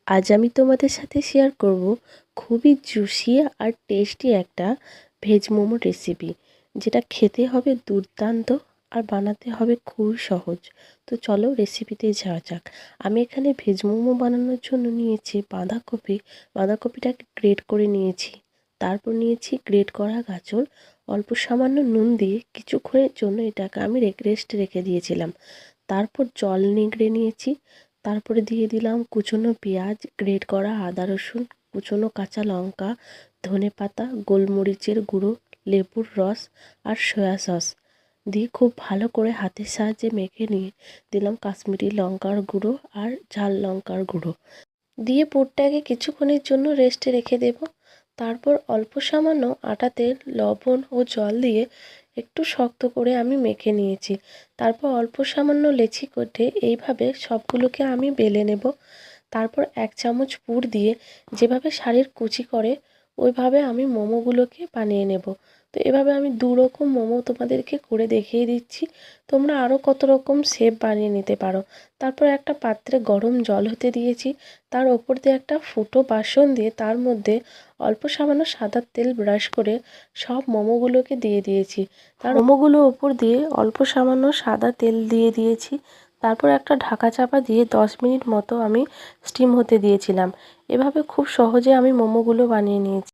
আজ আমি তোমাদের সাথে শেয়ার করব খুবই জুসি আর টেস্টি একটা ভেজ মোমো রেসিপি, যেটা খেতে হবে দুর্দান্ত আর বানাতে হবে খুবই সহজ। তো চলো রেসিপিতে যাওয়া যাক। আমি এখানে ভেজ মোমো বানানোর জন্য নিয়েছি বাঁধাকপিটাকে গ্রেট করে নিয়েছি। তারপর নিয়েছি গ্রেট করা গাজর। অল্প সামান্য নুন দিয়ে কিছুক্ষণের জন্য এটাকে আমি রেস্টে রেখে দিয়েছিলাম। তারপর জল নিংড়ে নিয়েছি। তারপরে দিয়ে দিলাম কুচনো পেঁয়াজ, গ্রেট করা আদা রসুন, কুচনো কাঁচা লঙ্কা, ধনেপাতা, গোলমরিচের গুঁড়ো, লেবুর রস আর সয়া সস দিয়ে খুব ভালো করে হাতের সাহায্যে মেখে নিয়ে দিলাম কাশ্মীরি লঙ্কার গুঁড়ো আর ঝাল লঙ্কার গুঁড়ো দিয়ে পুরটাকে কিছুক্ষণের জন্য রেস্টে রেখে দেব। তারপর অল্প সামান্য আটাতে লবণ ও জল দিয়ে একটু শক্ত করে আমি মেখে নিয়েছি। তারপর অল্প সামান্য লেচি কেটে এইভাবে সবগুলোকে আমি বেলে নেব। তারপর 1 চামচ পুর দিয়ে যেভাবে শাড়ির কুচি করে ওইভাবে আমি মোমোগুলোকে বানিয়ে নেব। তো এভাবে আমি 2 রকম মোমো তোমাদেরকে করে দেখিয়ে দিচ্ছি। তোমরা আরও কত রকম শেপ বানিয়ে নিতে পারো। তারপর একটা পাত্রে গরম জল হতে দিয়েছি। তার ওপর দিয়ে একটা ফুটো বাসন দিয়ে তার মধ্যে অল্প সামান্য সাদা তেল ব্রাশ করে সব মোমোগুলোকে দিয়ে দিয়েছি। তার মোমোগুলো ওপর দিয়ে অল্প সামান্য সাদা তেল দিয়ে দিয়েছি। তারপর একটা ঢাকা চাপা দিয়ে 10 মিনিট মতো আমি স্টিম হতে দিয়েছিলাম। এভাবে খুব সহজে আমি মোমোগুলো বানিয়ে নিয়েছি।